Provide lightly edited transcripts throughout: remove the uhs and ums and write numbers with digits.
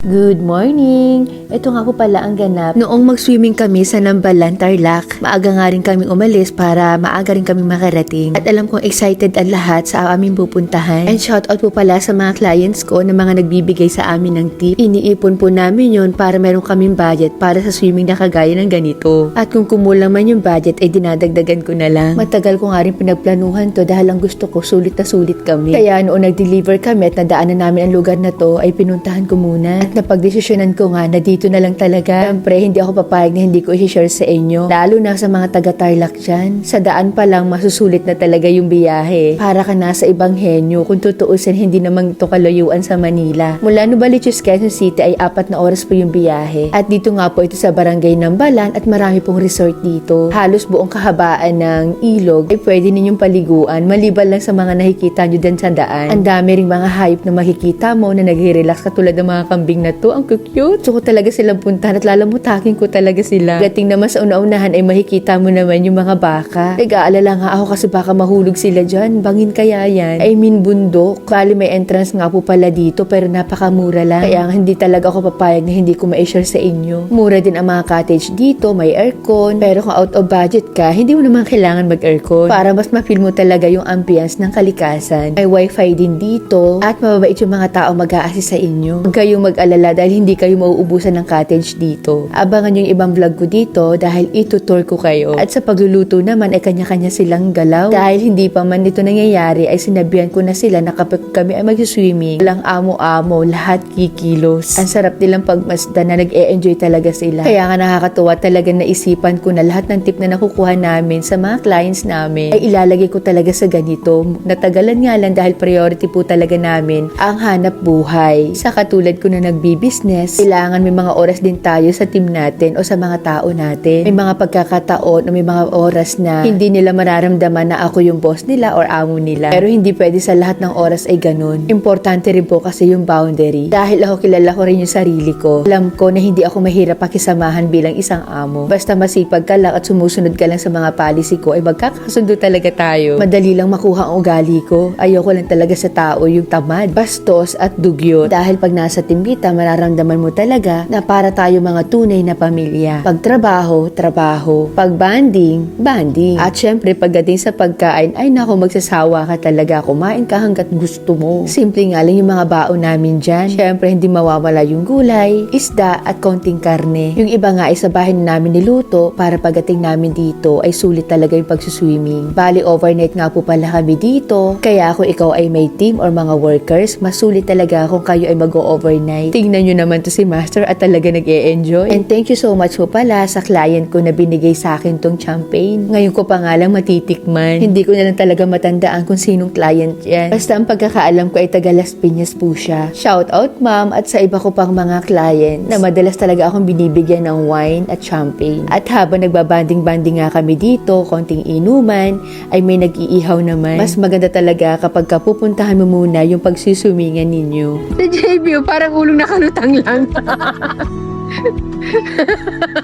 Good morning! Ito nga po pala ang ganap. Noong mag-swimming kami sa Nambalan, Tarlac, maaga nga rin kaming umalis para maaga rin kaming makarating. At alam kong excited ang lahat sa aming pupuntahan. And shoutout po pala sa mga clients ko na mga nagbibigay sa amin ng tip. Iniipon po namin yon para meron kaming budget para sa swimming na kagaya ng ganito. At kung kumulang man yung budget ay dinadagdagan ko na lang. Matagal ko nga rin pinagplanuhan to dahil ang gusto ko sulit na sulit kami. Kaya noong nag-deliver kami at nadaanan namin ang lugar na to ay pinuntahan ko muna. At napagdesisyonan ko nga na dito na lang talaga. Siyempre, hindi ako papayag na hindi ko i-share sa inyo. Lalo na sa mga taga-Tarlac dyan. Sa daan pa lang, masusulit na talaga yung biyahe. Para ka nasa ibang henyo. Kung tutuusin, hindi naman ito kalayuan sa Manila. Mula Novaliches, Quezon City ay 4 na oras po yung biyahe. At dito nga po ito sa barangay Nambalan at marami pong resort dito. Halos buong kahabaan ng ilog ay pwede ninyong paliguan maliban lang sa mga nakikita nyo din sa daan. Ang dami ring mga hayop na makikita mo na nag-relax katulad ng mga kambing na to. Ang cute. Gusto ko talaga silang puntahan at lalamutakin ko talaga sila. Gating naman sa una-unahan ay makikita mo naman yung mga baka. Nag-aalala nga ako kasi baka mahulog sila dyan. Bangin kaya yan. I mean bundok. Bali may entrance nga po pala dito pero napakamura lang. Kaya hindi talaga ako papayag na hindi ko ma-share sa inyo. Mura din ang mga cottage dito. May aircon. Pero kung out of budget ka, hindi mo naman kailangan mag-aircon. Para mas ma-feel mo talaga yung ambience ng kalikasan. May wifi din dito. At mababait yung mga tao mag-a-assist sa inyo. Huwag kayong mag-alala dahil hindi kayo mauubusan ng cottage dito. Abangan yung ibang vlog ko dito dahil itutour ko kayo. At sa pagluluto naman ay kanya-kanya silang galaw. Dahil hindi pa man ito nangyayari ay sinabihan ko na sila na kapag kami ay mag-swimming, walang amo-amo, lahat kikilos. Ang sarap nilang pagmasdan na nag-e-enjoy talaga sila. Kaya nga nakakatuwa talaga naisipan ko na lahat ng tip na nakukuha namin sa mga clients namin ay ilalagay ko talaga sa ganito. Natagalan nga lang dahil priority po talaga namin ang hanap buhay. Sa katulad ko na nagbi-business, kailangan may mga oras din tayo sa team natin o sa mga tao natin. May mga pagkakataon o may mga oras na hindi nila mararamdaman na ako yung boss nila or amo nila. Pero hindi pwede sa lahat ng oras ay ganun. Importante rin po kasi yung boundary. Dahil ako kilala ko rin yung sarili ko. Alam ko na hindi ako mahirap pakisamahan bilang isang amo. Basta masipag ka lang at sumusunod ka lang sa mga policy ko ay magkakasundo talaga tayo. Madali lang makuha ang ugali ko. Ayoko lang talaga sa tao yung tamad, bastos at dugyot. Dahil pag nasa team kita, mararamdaman mo talaga na para tayo mga tunay na pamilya. Pag trabaho, trabaho. Pag banding, banding. At syempre, pagdating sa pagkain, ay nako, magsasawa ka talaga. Kumain ka hanggat gusto mo. Simple nga lang yung mga baon namin dyan. Syempre, hindi mawawala yung gulay, isda at konting karne. Yung iba nga ay sa bahay na namin niluto para pagdating namin dito ay sulit talaga yung pagsuswimming. Bali, overnight nga po pala kami dito. Kaya kung ikaw ay may team or mga workers, mas sulit talaga kung kayo ay mag-overnight. Tingnan nyo naman to si Master at talaga nag-e-enjoy. And thank you so much po pala sa client ko na binigay sa akin tong champagne. Ngayon ko pa nga lang matitikman. Hindi ko na lang talaga matandaan kung sinong client yan. Basta ang pagkakaalam ko ay taga Las Piñas po siya. Shout out ma'am at sa iba ko pang mga clients na madalas talaga akong binibigyan ng wine at champagne. At habang nagbabanding-banding nga kami dito, konting inuman, ay may nag-iihaw naman. Mas maganda talaga kapag kapupuntahan mo muna yung pagsusumingan ninyo. Sa JB, parang ulong nakalutang lang.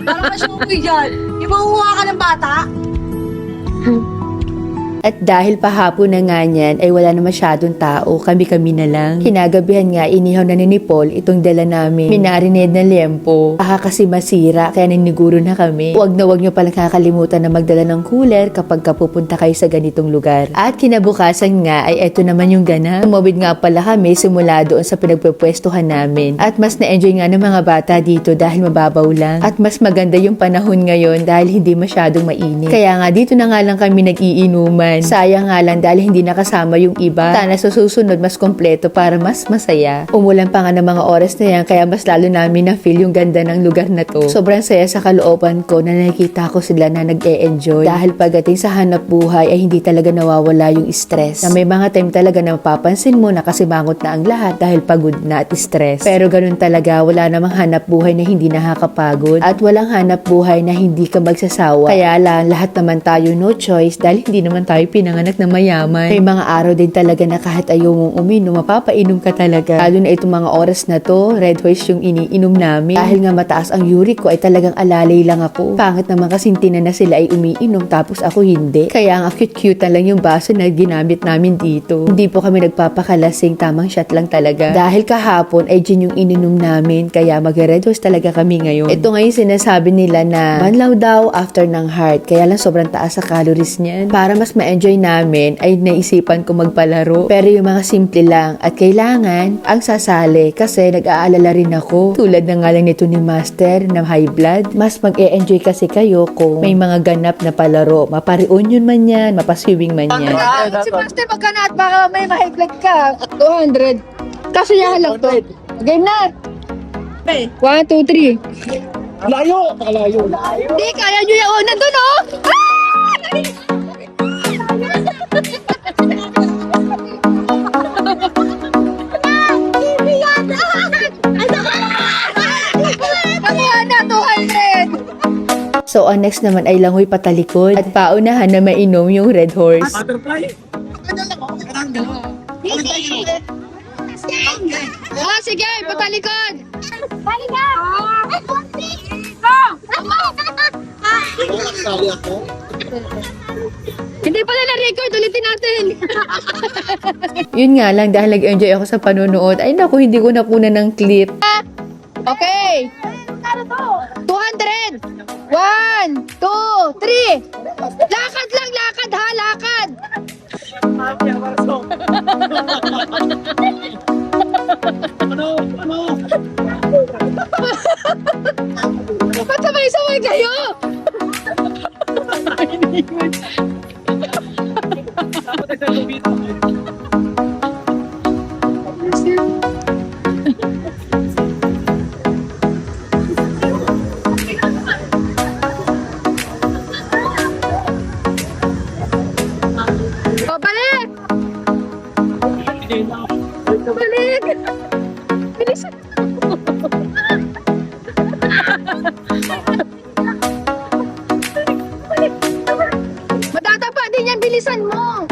Parang masyumukoy dyan. Yung makuha ka ng bata. At dahil pahapon na nga niyan ay wala na masyadong tao, kami-kami na lang. Kinagabihan nga, inihaw na ni Paul itong dala namin. Minarinade na liempo. Baka kasi masira, kaya niniguro na kami. Huwag nyo palang kakalimutan na magdala ng cooler kapag pupunta kayo sa ganitong lugar. At kinabukasan nga ay eto naman yung ganap. Tumawid nga pala kami simula doon sa pinagpupwestuhan namin. At mas na-enjoy nga ng mga bata dito dahil mababaw lang. At mas maganda yung panahon ngayon dahil hindi masyadong mainit. Kaya nga dito na nga lang kami nag-iinuman. Sayang nga lang dahil hindi nakasama yung iba. Sana sa susunod mas kompleto para mas masaya. Umulan pa nga ng mga oras na yan kaya mas lalo namin na-feel yung ganda ng lugar na to. Sobrang saya sa kalooban ko na nakikita ko sila na nag-e-enjoy. Dahil pagdating sa hanap buhay ay hindi talaga nawawala yung stress. Na may mga time talaga na mapapansin mo na kasimangot na ang lahat dahil pagod na at stress. Pero ganun talaga, wala namang hanap buhay na hindi nakakapagod at walang hanap buhay na hindi ka magsasawa. Kaya lang lahat naman tayo no choice dahil hindi naman tayo bahay, pinanganak na mayaman. May mga araw din talaga na kahit ayaw mong uminom, mapapainom ka talaga. Lalo na itong mga oras na to, Red Horse yung iniinom namin. Dahil nga mataas ang uric ko ay talagang alalay lang ako. Pangit naman kasi na sila ay umiinom tapos ako hindi. Kaya ang cute-cute na lang yung baso na ginamit namin dito. Hindi po kami nagpapakalasing, tamang shot lang talaga. Dahil kahapon ay gin yung ininom namin, kaya mag-Red Horse talaga kami ngayon. Ito ngayon sinasabi nila na banlaw daw after ng heart, kaya lang sobrang taas sa calories niyan. Para mas ma-enjoy namin ay naisipan ko magpalaro. Pero yung mga simple lang at kailangan ang sasali kasi nag-aalala rin ako. Tulad na nga lang nito ni Master na high blood. Mas mag-e-enjoy kasi kayo kung may mga ganap na palaro. Mapa-reunion man yan, mapa-swimming man yan. Si Master magkana at baka may mahiglag ka. 200. Kasiyahan lang to. Game na. 1, 2, 3. Layo! Pakalayo. Hindi, kaya nyo yung nandun, oh! Nakuha na, 200! So, ang next naman ay langoy patalikod at paunahan na mainom yung Red Horse. Butterfly? Ah, sige, patalikod! Sali ako. Hindi pala na-record, ulitin natin. Yun nga lang, dahil nag-enjoy ako sa panonood, ay naku, hindi ko nakunan ng clip. Okay. 200. 1, 2, 3. Lakad lang, lakad ha, lakad. Ano? Ba't sabay-sabay kayo? O, balik! Balik! Bilisan mo. Matatapa din yan, bilisan mo.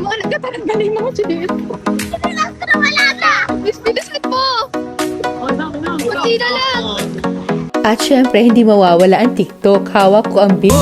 Wala ka talagang galing mo, Chinit. Bilisan mo. Kunti na lang. At syempre, hindi mawawala ang TikTok. Hawak ko ang beat.